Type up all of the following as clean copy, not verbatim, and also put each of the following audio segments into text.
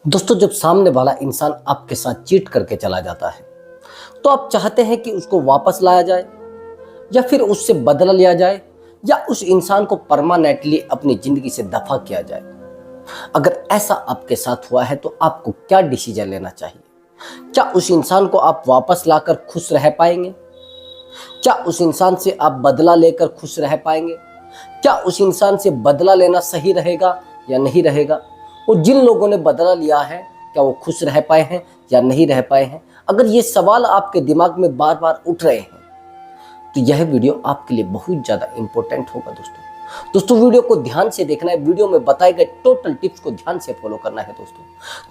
दोस्तों, जब सामने वाला इंसान आपके साथ चीट करके चला जाता है तो आप चाहते हैं कि उसको वापस लाया जाए या फिर उससे बदला लिया जाए या उस इंसान को परमानेंटली अपनी जिंदगी से दफा किया जाए। अगर ऐसा आपके साथ हुआ है तो आपको क्या डिसीजन लेना चाहिए? क्या उस इंसान को आप वापस लाकर खुश रह पाएंगे? क्या उस इंसान से आप बदला लेकर खुश रह पाएंगे? क्या उस इंसान से बदला लेना सही रहेगा या नहीं रहेगा? और जिन लोगों ने बदला लिया है, क्या वो खुश रह पाए हैं या नहीं रह पाए हैं? अगर ये सवाल आपके दिमाग में बार बार उठ रहे हैं तो यह वीडियो आपके लिए बहुत ज़्यादा इंपॉर्टेंट होगा। दोस्तों वीडियो को ध्यान से देखना है। वीडियो में बताए गए टोटल टिप्स को ध्यान से फॉलो करना है।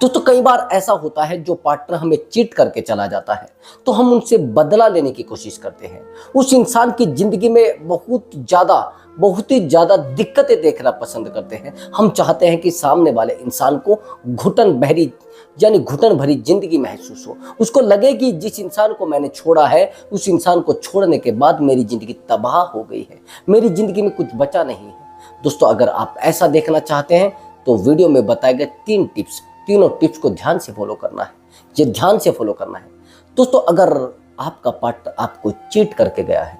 दोस्तों कई बार ऐसा होता है, जो पार्टनर हमें चीट करके चला जाता है तो हम उनसे बदला लेने की कोशिश करते हैं। उस इंसान की जिंदगी में बहुत ही ज्यादा दिक्कतें देखना पसंद करते हैं। हम चाहते हैं कि सामने वाले इंसान को घुटन भरी जिंदगी महसूस हो। उसको लगे कि जिस इंसान को मैंने छोड़ा है, उस इंसान को छोड़ने के बाद मेरी जिंदगी तबाह हो गई है, मेरी जिंदगी में कुछ बचा नहीं है। दोस्तों, अगर आप ऐसा देखना चाहते हैं तो वीडियो में बताए गए तीनों टिप्स को ध्यान से फॉलो करना है। ये ध्यान से फॉलो करना है। दोस्तों, अगर आपका पार्टनर आपको चीट करके गया है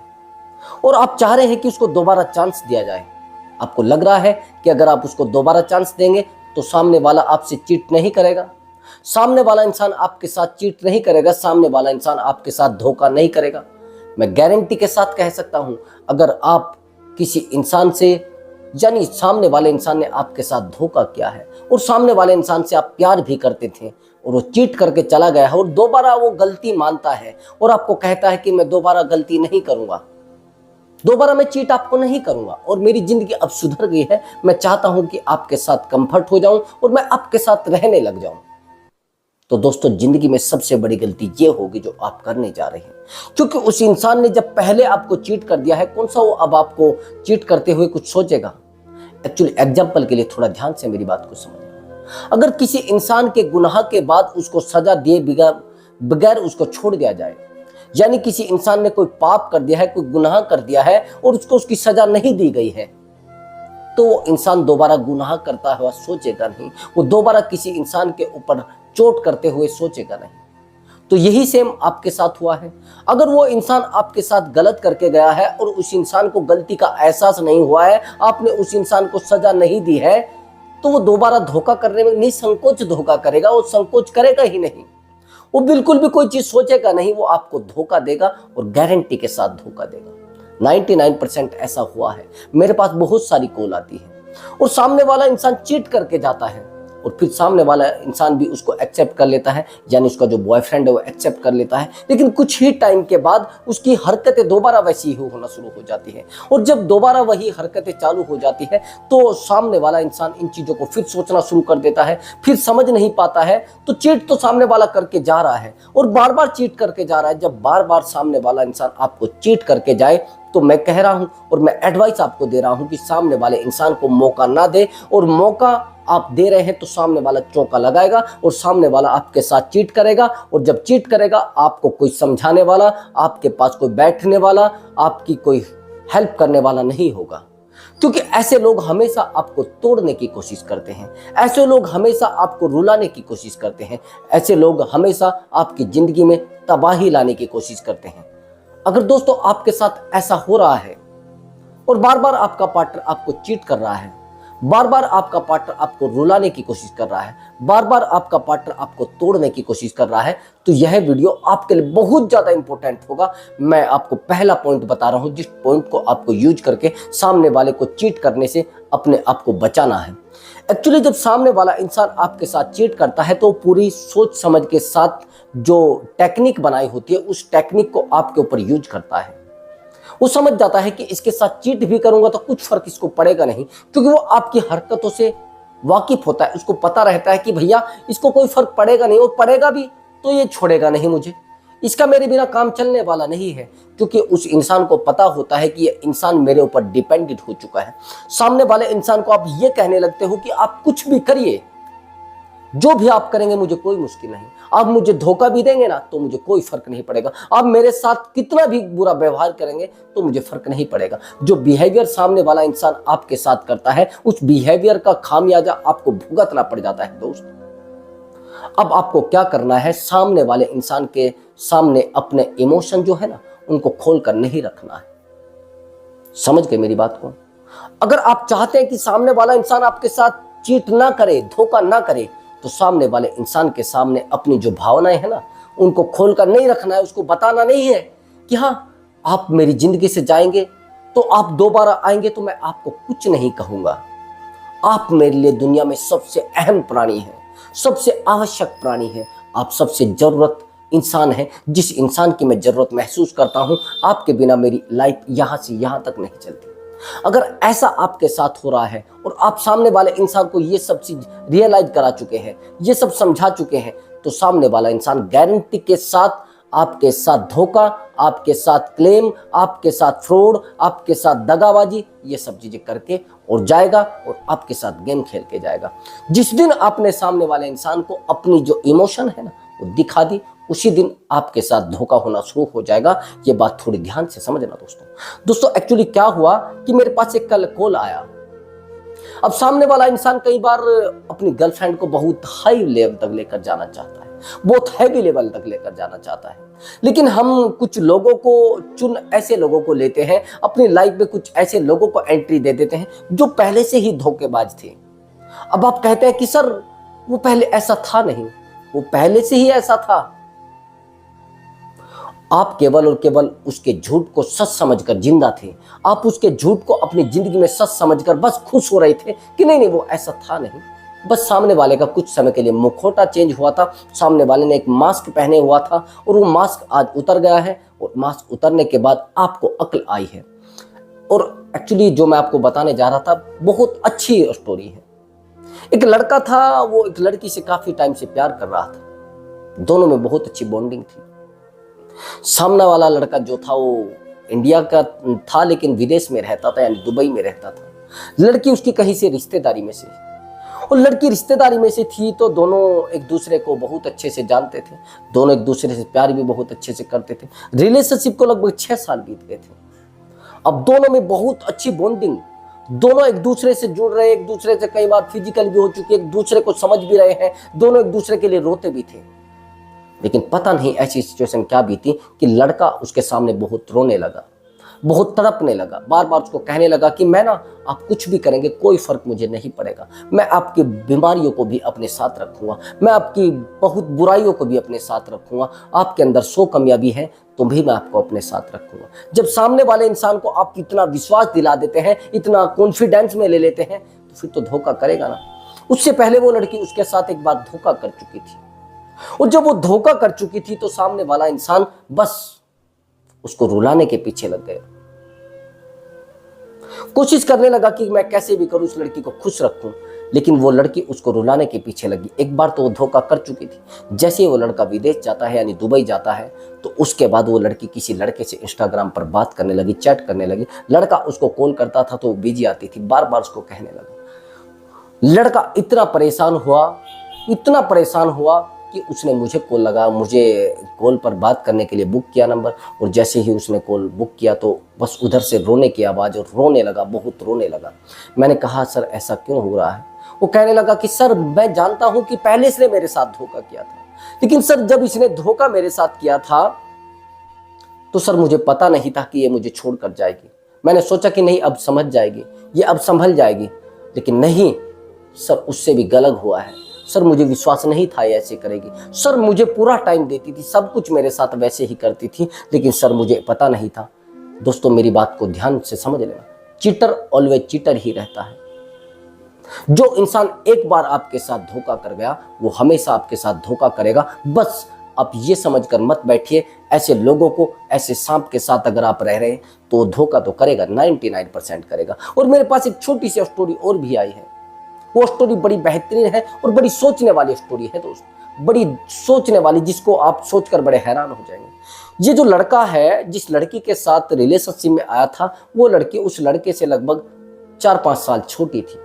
और आप चाह रहे हैं कि उसको दोबारा चांस दिया जाए, आपको लग रहा है कि अगर आप उसको दोबारा चांस देंगे तो सामने वाला आपसे चीट नहीं करेगा, सामने वाला इंसान आपके साथ चीट नहीं करेगा, सामने वाला इंसान आपके साथ धोखा नहीं करेगा। मैं गारंटी के साथ कह सकता हूं, अगर आप किसी इंसान से सामने वाले इंसान ने आपके साथ धोखा किया है और सामने वाले इंसान से आप प्यार भी करते थे और वो चीट करके चला गया है और दोबारा वो गलती मानता है और आपको कहता है कि मैं दोबारा गलती नहीं करूंगा, दोबारा मैं चीट आपको नहीं करूंगा और मेरी जिंदगी अब सुधर गई है, मैं चाहता हूं कि आपके साथ कंफर्ट हो जाऊं और मैं आपके साथ रहने लग जाऊं, तो दोस्तों जिंदगी में सबसे बड़ी गलती ये होगी जो आप करने जा रहे हैं। क्योंकि उस इंसान ने जब पहले आपको चीट कर दिया है, कौन सा वो अब आपको चीट करते हुए कुछ सोचेगा? एक्चुअली एग्जाम्पल के लिए थोड़ा ध्यान से मेरी बात को समझिए। अगर किसी इंसान के गुनाह के बाद उसको सजा दिए बगैर उसको छोड़ दिया जाए, यानी किसी इंसान ने कोई पाप कर दिया है, कोई गुनाह कर दिया है और उसको उसकी सजा नहीं दी गई है, तो वो इंसान दोबारा गुनाह करता हुआ सोचेगा नहीं, वो दोबारा किसी इंसान के ऊपर चोट करते हुए सोचेगा नहीं। तो यही सेम आपके साथ हुआ है। अगर वो इंसान आपके साथ गलत करके गया है और उस इंसान को गलती का एहसास नहीं हुआ है, आपने उस इंसान को सजा नहीं दी है, तो वो दोबारा धोखा करने में निसंकोच धोखा करेगा, वो संकोच करेगा ही नहीं, वो बिल्कुल भी कोई चीज सोचेगा नहीं, वो आपको धोखा देगा और गारंटी के साथ धोखा देगा। 99% ऐसा हुआ है। मेरे पास बहुत सारी कॉल आती है और सामने वाला इंसान चीट करके जाता है और फिर सामने वाला इंसान भी उसको एक्सेप्ट कर लेता है, यानी उसका जो बॉयफ्रेंड है वो एक्सेप्ट कर लेता है, लेकिन कुछ ही टाइम के बाद उसकी हरकतें दोबारा वैसी ही होना शुरू हो जाती है और जब दोबारा वही हरकतें चालू हो जाती है तो सामने वाला इंसान इन चीज़ों को फिर सोचना शुरू कर देता है, फिर समझ नहीं पाता है। तो चीट तो सामने वाला करके जा रहा है और बार बार चीट करके जा रहा है। जब बार बार सामने वाला इंसान आपको चीट करके जाए तो मैं कह रहा हूं और मैं एडवाइस आपको दे रहा हूं कि सामने वाले इंसान को मौका ना दे, और मौका आप दे रहे हैं तो सामने वाला चौका लगाएगा और सामने वाला आपके साथ चीट करेगा, और जब चीट करेगा आपको कोई समझाने वाला, आपके पास कोई बैठने वाला, आपकी कोई हेल्प करने वाला नहीं होगा। क्योंकि ऐसे लोग हमेशा आपको तोड़ने की कोशिश करते हैं, ऐसे लोग हमेशा आपको रुलाने की कोशिश करते हैं, ऐसे लोग हमेशा आपकी जिंदगी में तबाही लाने की कोशिश करते हैं। अगर दोस्तों आपके साथ ऐसा हो रहा है और बार बार आपका पार्टनर आपको चीट कर रहा है, बार बार आपका पार्टनर आपको रुलाने की कोशिश कर रहा है, बार बार आपका पार्टनर आपको तोड़ने की कोशिश कर रहा है, तो यह वीडियो आपके लिए बहुत ज्यादा इंपॉर्टेंट होगा। मैं आपको पहला पॉइंट बता रहा हूं, जिस पॉइंट को आपको यूज करके सामने वाले को चीट करने से अपने आप को बचाना है। एक्चुअली जब सामने वाला इंसान आपके साथ चीट करता है तो पूरी सोच समझ के साथ जो टेक्निक बनाई होती है उस टेक्निक को आपके ऊपर यूज करता है। वो समझ जाता है कि इसके साथ चीट भी करूंगा तो कुछ फर्क इसको पड़ेगा नहीं, क्योंकि वो आपकी हरकतों से वाकिफ होता है, उसको पता रहता है कि भैया इसको कोई फर्क पड़ेगा नहीं, और पड़ेगा भी तो ये छोड़ेगा नहीं मुझे, इसका मेरे बिना काम चलने वाला नहीं है। क्योंकि उस इंसान को पता होता है कि ये इंसान मेरे ऊपर डिपेंडेंट हो चुका है। सामने वाले इंसान को आप ये कहने लगते हो कि आप कुछ भी करिए, जो भी आप करेंगे मुझे कोई मुश्किल नहीं, आप मुझे धोखा भी देंगे ना तो मुझे कोई फर्क नहीं पड़ेगा, आप मेरे साथ कितना भी बुरा व्यवहार करेंगे तो मुझे फर्क नहीं पड़ेगा। जो बिहेवियर सामने वाला इंसान आपके साथ करता है, उस बिहेवियर का खामियाजा आपको भुगतना पड़ जाता है दोस्त। अब आपको क्या करना है, सामने वाले इंसान के सामने अपने इमोशन जो है ना, उनको खोल कर नहीं रखना है। समझ गए मेरी बात को? अगर आप चाहते हैं कि सामने वाला इंसान आपके साथ चीट ना करे, धोखा ना करे, तो सामने वाले इंसान के सामने अपनी जो भावनाएं है ना, उनको खोल कर नहीं रखना है। उसको बताना नहीं है कि हाँ, आप मेरी जिंदगी से जाएंगे तो आप दोबारा आएंगे तो मैं आपको कुछ नहीं कहूंगा। आप मेरे लिए दुनिया में सबसे अहम प्राणी हैं, सबसे आवश्यक प्राणी हैं। आप सबसे जरूरत इंसान हैं, जिस इंसान की मैं जरूरत महसूस करता हूं। आपके बिना मेरी लाइफ यहां से यहां तक नहीं चलती। अगर ऐसा आपके साथ हो रहा है और आप सामने वाले इंसान को ये सब चीज रियलाइज करा चुके हैं, ये सब समझा चुके हैं, तो सामने वाला इंसान गारंटी के साथ आपके साथ धोखा, आपके साथ क्लेम, आपके साथ फ्रॉड, आपके साथ दगाबाजी, ये सब चीजें करके और जाएगा और आपके साथ गेम खेल के जाएगा। जिस दिन आपने सामने वाले इंसान को अपनी जो इमोशन है ना, वो दिखा दी, उसी दिन आपके साथ धोखा होना शुरू हो जाएगा। ये बात थोड़ी ध्यान से समझना दोस्तों। एक्चुअली क्या हुआ कि मेरे पास एक कल कॉल आया। अब सामने वाला इंसान कई बार अपनी गर्लफ्रेंड को बहुत हाई लेवल तक लेकर जाना चाहता है, बहुत हैवी लेवल तक लेकर जाना चाहता है, लेकिन हम कुछ लोगों को ऐसे लोगों को लेते हैं अपनी लाइफ में, कुछ ऐसे लोगों को एंट्री दे देते हैं जो पहले से ही धोखेबाज थे। अब आप कहते हैं कि सर वो पहले ऐसा था। नहीं, वो पहले से ही ऐसा था। आप केवल और केवल उसके झूठ को सच समझकर जिंदा थे। आप उसके झूठ को अपनी जिंदगी में सच समझकर बस खुश हो रहे थे कि नहीं वो ऐसा था नहीं। बस सामने वाले का कुछ समय के लिए मुखौटा चेंज हुआ था, सामने वाले ने एक मास्क पहने हुआ था और वो मास्क आज उतर गया है, और मास्क उतरने के बाद आपको अक्ल आई है। और एक्चुअली जो मैं आपको बताने जा रहा था बहुत अच्छी स्टोरी है। एक लड़का था, वो एक लड़की से काफी टाइम से प्यार कर रहा था, दोनों में बहुत अच्छी बॉन्डिंग थी। सामने वाला लड़का जो था वो इंडिया का था लेकिन विदेश में रहता था, यानी दुबई में रहता था। लड़की उसकी कहीं से रिश्तेदारी में से, और लड़की रिश्तेदारी में से थी, तो दोनों एक दूसरे को बहुत अच्छे से जानते थे, दोनों एक दूसरे से प्यार भी बहुत अच्छे से करते थे। रिलेशनशिप को लगभग 6 साल बीत गए थे। अब दोनों में बहुत अच्छी बॉन्डिंग, दोनों एक दूसरे से जुड़ रहे, एक दूसरे से कई बार फिजिकल भी हो चुके, एक दूसरे को समझ भी रहे हैं, दोनों एक दूसरे के लिए रोते भी थे। लेकिन पता नहीं ऐसी सिचुएशन क्या बीती कि लड़का उसके सामने बहुत रोने लगा, बहुत तड़पने लगा, बार बार उसको कहने लगा कि मैं ना, आप कुछ भी करेंगे कोई फर्क मुझे नहीं पड़ेगा, मैं आपकी बीमारियों को भी अपने साथ रखूंगा, मैं आपकी बहुत बुराइयों को भी अपने साथ रखूंगा, आपके अंदर 100 कमियां भी हैं तो भी मैं आपको अपने साथ रखूंगा। जब सामने वाले इंसान को आप इतना विश्वास दिला देते हैं, इतना कॉन्फिडेंस में ले लेते हैं, तो फिर तो धोखा करेगा ना। उससे पहले वो लड़की उसके साथ एक बार धोखा कर चुकी थी, और जब वो धोखा कर चुकी थी तो सामने वाला इंसान बस उसको रुलाने के पीछे लग गया, कोशिश करने लगा कि मैं कैसे भी करूं उस लड़की को खुश रखूं, लेकिन वो लड़की उसको रुलाने के पीछे लगी। एक बार तो वो धोखा कर चुकी थी। जैसे ही वो लड़का विदेश जाता है, यानी दुबई जाता है, तो उसके बाद वो लड़की किसी लड़के से इंस्टाग्राम पर बात करने लगी, चैट करने लगी। लड़का उसको कॉल करता था तो वो बिजी आती थी, बार बार उसको कहने लगा। लड़का इतना परेशान हुआ कि उसने मुझे कॉल लगा, मुझे कॉल पर बात करने के लिए बुक किया नंबर, और जैसे ही उसने कॉल बुक किया तो बस उधर से रोने की आवाज़, और रोने लगा, बहुत रोने लगा। मैंने कहा सर ऐसा क्यों हो रहा है? वो कहने लगा कि सर मैं जानता हूं कि पहले इसने मेरे साथ धोखा किया था, लेकिन सर जब इसने धोखा मेरे साथ किया था तो सर मुझे पता नहीं था कि ये मुझे छोड़कर जाएगी। मैंने सोचा कि नहीं अब समझ जाएगी, ये अब संभल जाएगी, लेकिन नहीं सर, उससे भी गलत हुआ है। सर मुझे विश्वास नहीं था ये ऐसे करेगी। सर मुझे पूरा टाइम देती थी, सब कुछ मेरे साथ वैसे ही करती थी, लेकिन सर मुझे पता नहीं था। दोस्तों मेरी बात को ध्यान से समझ लेना, चीटर ऑलवेज चीटर ही रहता है। जो इंसान एक बार आपके साथ धोखा कर गया वो हमेशा आपके साथ धोखा करेगा। बस आप ये समझकर मत बैठिए, ऐसे लोगों को, ऐसे सांप के साथ अगर आप रह रहे हैं तो धोखा तो करेगा, 99% करेगा। और मेरे पास एक छोटी सी स्टोरी और भी आई है। वो स्टोरी बड़ी बेहतरीन है और बड़ी सोचने वाली स्टोरी है दोस्त, बड़ी सोचने वाली, जिसको आप सोचकर बड़े हैरान हो जाएंगे। ये जो लड़का है, जिस लड़की के साथ रिलेशनशिप में आया था, वो लड़की उस लड़के से लगभग 4-5 साल छोटी थी।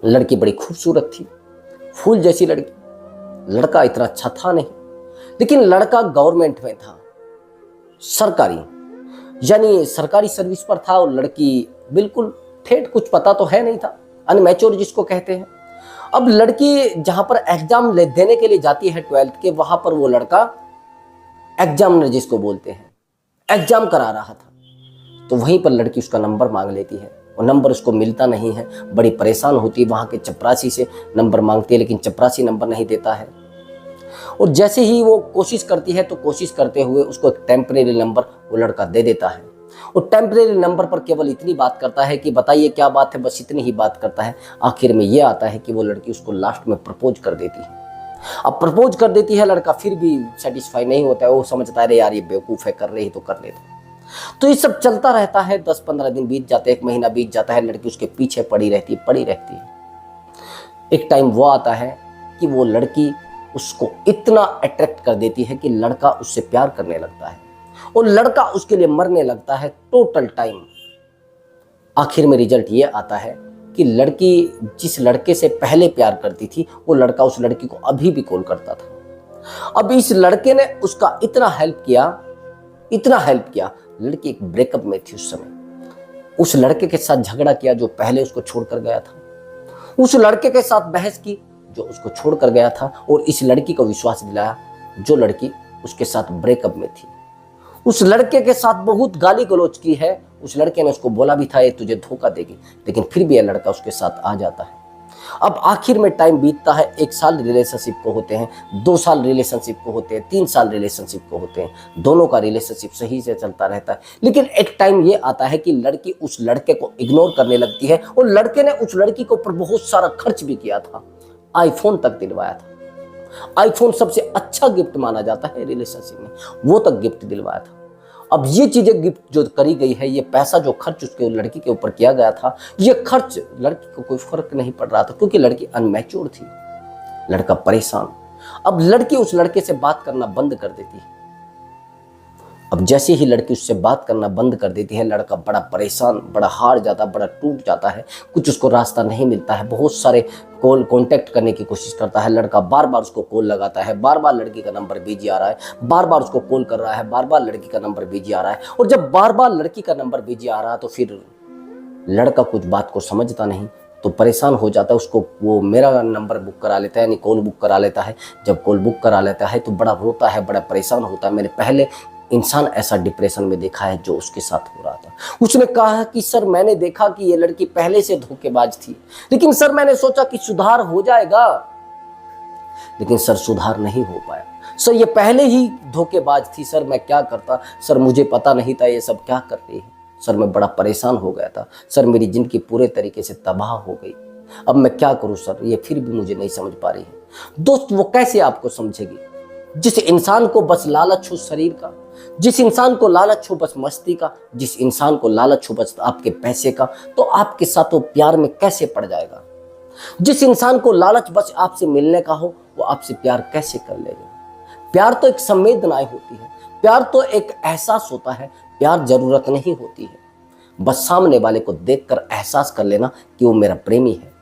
लड़की बड़ी खूबसूरत थी, फूल जैसी लड़की। लड़का इतना अच्छा था नहीं, लेकिन लड़का गवर्नमेंट में था, सरकारी, यानी सरकारी सर्विस पर था, और लड़की बिल्कुल ठेठ, कुछ पता तो है नहीं था, अनमैच्योर जिसको कहते हैं। अब लड़की जहां पर एग्जाम देने के लिए जाती है 12th के, वहां पर वो लड़का एग्जामिनर जिसको बोलते हैं एग्जाम करा रहा था, तो वहीं पर लड़की उसका नंबर मांग लेती है और नंबर उसको मिलता नहीं है। बड़ी परेशान होती है, वहाँ के चपरासी से नंबर मांगती है, लेकिन चपरासी नंबर नहीं देता है। और जैसे ही वो कोशिश करती है तो कोशिश करते हुए उसको एक टेम्परेरी नंबर वो लड़का दे देता है। और टेम्परेरी नंबर पर केवल इतनी बात करता है कि बताइए क्या बात है, बस इतनी ही बात करता है। आखिर में ये आता है कि वो लड़की उसको लास्ट में प्रपोज कर देती है। अब प्रपोज कर देती है, लड़का फिर भी सेटिस्फाई नहीं होता है, वो समझता है अरे यार ये बेवकूफ़ है, कर रही तो कर लेते। तो ये सब चलता रहता है। 10-15 दिन बीत जाते हैं, 1 महीना बीत जाता है, लड़की उसके पीछे पड़ी रहती है। एक टाइम वो आता है कि वो लड़की उसको इतना अट्रैक्ट कर देती है कि लड़का उससे प्यार करने लगता है और लड़का उसके लिए मरने लगता है टोटल टाइम। आखिर में रिजल्ट ये आता है कि लड़की जिस लड़के से पहले प्यार करती थी, वो लड़का उस लड़की को अभी भी कॉल करता था। अब इस लड़के ने उसका इतना हेल्प किया, लड़की एक ब्रेकअप में थी उस समय। उस लड़के के साथ झगड़ा किया जो पहले उसको छोड़कर गया था, उस लड़के के साथ बहस की जो उसको छोड़कर गया था, और इस लड़की को विश्वास दिलाया जो लड़की उसके साथ ब्रेकअप में थी। उस लड़के के साथ बहुत गाली गलौज की है, उस लड़के ने उसको बोला भी था ये तुझे धोखा देगी, लेकिन फिर भी यह लड़का उसके साथ आ जाता है। अब आखिर में टाइम बीतता है, 1 साल रिलेशनशिप को होते हैं, 2 साल रिलेशनशिप को होते हैं, 3 साल रिलेशनशिप को होते हैं। दोनों का रिलेशनशिप सही से चलता रहता है, लेकिन एक टाइम ये आता है कि लड़की उस लड़के को इग्नोर करने लगती है और लड़के ने उस लड़की के ऊपर बहुत सारा खर्च भी किया था, आईफोन तक दिलवाया था। आईफोन सबसे अच्छा गिफ्ट माना जाता है रिलेशनशिप में, वो तक गिफ्ट दिलवाया था। अब ये चीजें गिफ्ट जो करी गई है, ये पैसा जो खर्च उसके लड़की के ऊपर किया गया था, ये खर्च लड़की को कोई फर्क नहीं पड़ रहा था, क्योंकि लड़की अनमैच्योर थी, लड़का परेशान। अब लड़की उस लड़के से बात करना बंद कर देती है। अब जैसे ही लड़की उससे बात करना बंद कर देती है, लड़का बड़ा परेशान, बड़ा हार जाता, बड़ा टूट जाता है। कुछ उसको रास्ता नहीं मिलता है, बहुत सारे कॉल कांटेक्ट करने की कोशिश करता है। लड़का बार बार उसको कॉल लगाता है, बार बार लड़की का नंबर बिजी आ रहा है, बार बार उसको कॉल कर रहा है, बार बार लड़की का नंबर बिजी आ रहा है। और जब बार बार लड़की का नंबर बिजी आ रहा है तो फिर लड़का कुछ बात को समझता नहीं, तो परेशान हो जाता है। उसको वो मेरा नंबर बुक करा लेता है, यानी कॉल बुक करा लेता है। जब कॉल बुक करा लेता है तो बड़ा रोता है, बड़ा परेशान होता है। मैंने पहले इंसान ऐसा डिप्रेशन में देखा है जो उसके साथ हो रहा था। उसने कहा कि सर मैंने देखा कि ये लड़की पहले से धोखेबाज थी, लेकिन सर मैंने सोचा कि सुधार हो जाएगा, लेकिन सर सुधार नहीं हो पाया। सर ये पहले ही धोखेबाज थी, सर मैं क्या करता, सर मुझे पता नहीं था ये सब क्या कर रही है, सर मैं बड़ा परेशान हो गया था, सर मेरी जिंदगी पूरे तरीके से तबाह हो गई, अब मैं क्या करूं सर, ये फिर भी मुझे नहीं समझ पा रही है। दोस्त वो कैसे आपको समझेगी? जिस इंसान को बस लालच हो शरीर का, जिस इंसान को लालच हो बस मस्ती का, जिस इंसान को लालच हो बस आपके पैसे का, तो आपके साथ वो प्यार में कैसे पड़ जाएगा? जिस इंसान को लालच बस आपसे मिलने का हो, वो आपसे प्यार कैसे कर लेगा? प्यार तो एक संवेदनाएं होती है, प्यार तो एक एहसास होता है, प्यार जरूरत नहीं होती है। बस सामने वाले को देखकर एहसास कर लेना कि वो मेरा प्रेमी है।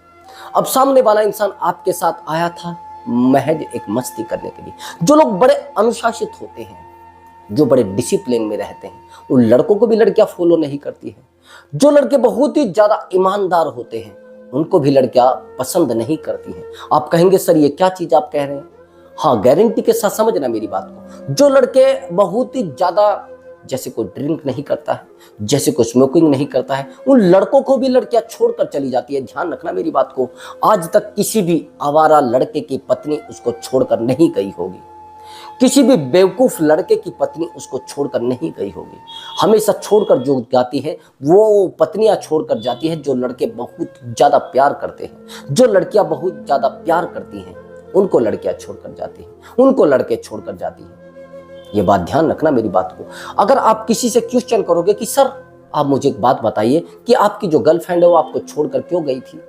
अब सामने वाला इंसान आपके साथ आया था महज एक मस्ती करने के लिए। जो लोग बड़े अनुशासित होते हैं, जो बड़े डिसिप्लिन में रहते हैं, उन लड़कों को भी लड़कियां फॉलो नहीं करती हैं। जो लड़के बहुत ही ज्यादा ईमानदार होते हैं, उनको भी लड़कियां पसंद नहीं करती हैं। आप कहेंगे सर ये क्या चीज आप कह रहे हैं? हाँ, गारंटी के साथ समझना मेरी बात को। जो लड़के बहुत ही ज्यादा, जैसे कोई ड्रिंक नहीं करता है, जैसे कोई स्मोकिंग नहीं करता है, उन लड़कों को भी लड़कियां छोड़कर चली जाती है। ध्यान रखना मेरी बात को। आज तक किसी भी आवारा लड़के की पत्नी उसको छोड़कर नहीं गई होगी, किसी भी बेवकूफ लड़के की पत्नी उसको छोड़कर नहीं गई होगी। हमेशा छोड़कर जो जाती है वो पत्नियां छोड़कर जाती है जो लड़के बहुत ज्यादा प्यार करते हैं। जो लड़कियां बहुत ज्यादा प्यार करती हैं उनको लड़कियां छोड़कर जाती हैं, उनको लड़के छोड़कर जाती हैं। ये बात ध्यान रखना मेरी बात को। अगर आप किसी से क्वेश्चन करोगे कि सर आप मुझे एक बात बताइए कि आपकी जो गर्लफ्रेंड है वो आपको छोड़कर क्यों गई थी,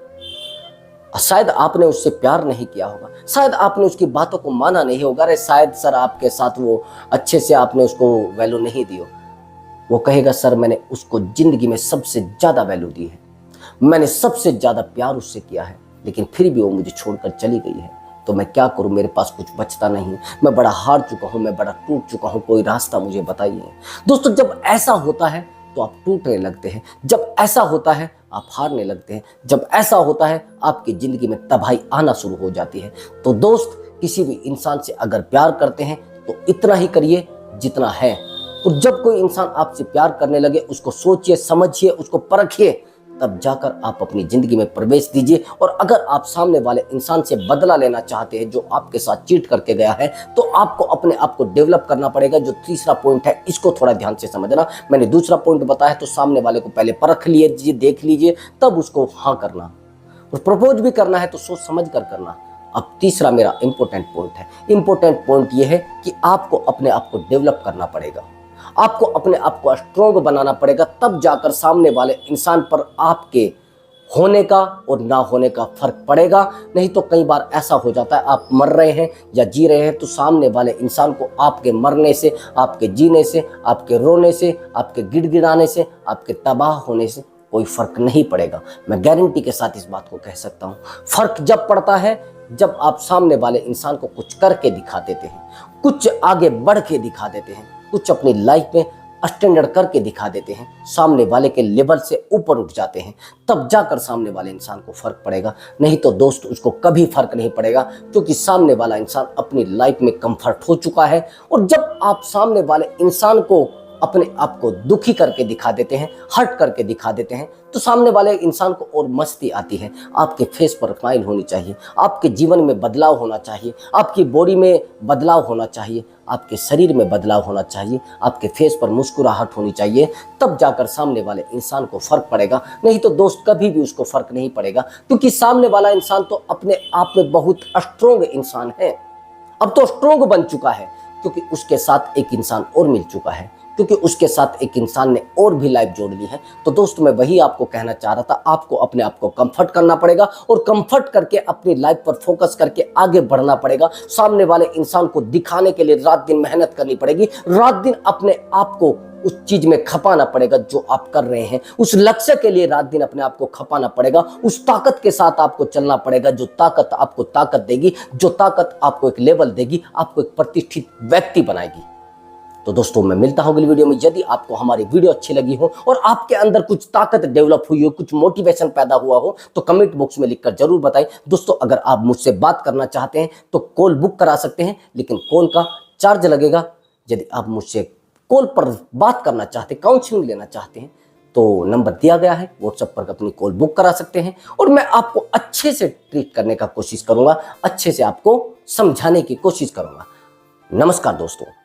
शायद आपने उससे प्यार नहीं किया होगा, शायद आपने उसकी बातों को माना नहीं होगा, अरे शायद सर आपके साथ वो अच्छे से आपने उसको वैल्यू नहीं दी हो। वो कहेगा सर मैंने उसको जिंदगी में सबसे ज्यादा वैल्यू दी है, मैंने सबसे ज्यादा प्यार उससे किया है, लेकिन फिर भी वो मुझे छोड़कर चली गई है, तो मैं क्या करूं, मेरे पास कुछ बचता नहीं, मैं बड़ा हार चुका हूं, मैं बड़ा टूट चुका हूं, कोई रास्ता मुझे बताइए। दोस्तों जब ऐसा होता है तो आप टूटने लगते हैं, जब ऐसा होता है आप हारने लगते हैं। जब ऐसा होता है आपकी ज़िंदगी में तबाही आना शुरू हो जाती है। तो दोस्त, किसी भी इंसान से अगर प्यार करते हैं तो इतना ही करिए जितना है। और जब कोई इंसान आपसे प्यार करने लगे, उसको सोचिए, समझिए, उसको परखिए, तब जाकर आप अपनी ज़िंदगी में प्रवेश दीजिए। और अगर आप सामने वाले इंसान से बदला लेना चाहते हैं जो आपके साथ चीट करके गया है, तो आपको अपने आप को डेवलप करना पड़ेगा। जो तीसरा पॉइंट है, इसको थोड़ा ध्यान से समझना। मैंने दूसरा पॉइंट बताया तो सामने वाले को पहले परख लीजिए, देख लीजिए, तब उसको हाँ करना। और प्रपोज भी करना है तो सोच समझ कर करना। अब तीसरा मेरा इंपॉर्टेंट पॉइंट है। इंपॉर्टेंट पॉइंट ये है कि आपको अपने आप को डेवलप करना पड़ेगा, आपको अपने आप को स्ट्रॉन्ग बनाना पड़ेगा, तब जाकर सामने वाले इंसान पर आपके होने का और ना होने का फर्क पड़ेगा। नहीं तो कई बार ऐसा हो जाता है, आप मर रहे हैं या जी रहे हैं तो सामने वाले इंसान को आपके मरने से, आपके जीने से, आपके रोने से, आपके गिड़गिड़ाने से, आपके तबाह होने से कोई फर्क नहीं पड़ेगा। मैं गारंटी के साथ इस बात को कह सकता हूँ। फर्क जब पड़ता है जब आप सामने वाले इंसान को कुछ करके दिखा देते हैं, कुछ आगे बढ़ के दिखा देते हैं, कुछ अपनी लाइफ में स्टैंडर्ड करके दिखा देते हैं, सामने वाले के लेवल से ऊपर उठ जाते हैं, तब जाकर सामने वाले इंसान को फर्क पड़ेगा। नहीं तो दोस्त, उसको कभी फर्क नहीं पड़ेगा, क्योंकि सामने वाला इंसान अपनी लाइफ में कंफर्ट हो चुका है। और जब आप सामने वाले इंसान को अपने आप को दुखी करके दिखा देते हैं, हर्ट करके दिखा देते हैं, तो सामने वाले इंसान को और मस्ती आती है। आपके फेस पर स्माइल होनी चाहिए, आपके जीवन में बदलाव होना चाहिए, आपकी बॉडी में बदलाव होना चाहिए, आपके शरीर में बदलाव होना चाहिए, आपके फेस पर मुस्कुराहट होनी चाहिए, तब जाकर सामने वाले इंसान को फर्क पड़ेगा। नहीं तो दोस्त, कभी भी उसको फर्क नहीं पड़ेगा, क्योंकि सामने वाला इंसान तो अपने आप में बहुत स्ट्रोंग इंसान है। अब तो स्ट्रोंग बन चुका है, क्योंकि उसके साथ एक इंसान और मिल चुका है, क्योंकि उसके साथ एक इंसान ने और भी लाइफ जोड़ ली है। तो दोस्त, मैं वही आपको कहना चाह रहा था, आपको अपने आप को कंफर्ट करना पड़ेगा और कंफर्ट करके अपनी लाइफ पर फोकस करके आगे बढ़ना पड़ेगा। सामने वाले इंसान को दिखाने के लिए रात दिन मेहनत करनी पड़ेगी, रात दिन अपने आप को उस चीज में खपाना पड़ेगा जो आप कर रहे हैं, उस लक्ष्य के लिए रात दिन अपने आप को खपाना पड़ेगा, उस ताकत के साथ आपको चलना पड़ेगा, जो ताकत आपको ताकत देगी, जो ताकत आपको एक लेवल देगी, आपको एक प्रतिष्ठित व्यक्ति बनाएगी। तो दोस्तों, मैं मिलता हूं अगली वीडियो में। यदि आपको हमारी वीडियो अच्छी लगी हो और आपके अंदर कुछ ताकत डेवलप हुई हो, कुछ मोटिवेशन पैदा हुआ हो, तो कमेंट बॉक्स में लिखकर जरूर बताएं। दोस्तों, अगर आप मुझसे बात करना चाहते हैं तो कॉल बुक करा सकते हैं, लेकिन कॉल का चार्ज लगेगा। यदि आप मुझसे कॉल पर बात करना चाहते, काउंसलिंग लेना चाहते हैं, तो नंबर दिया गया है, व्हाट्सएप पर अपनी कॉल बुक करा सकते हैं और मैं आपको अच्छे से ट्रीट करने का कोशिश करूंगा, अच्छे से आपको समझाने की कोशिश करूंगा। नमस्कार दोस्तों।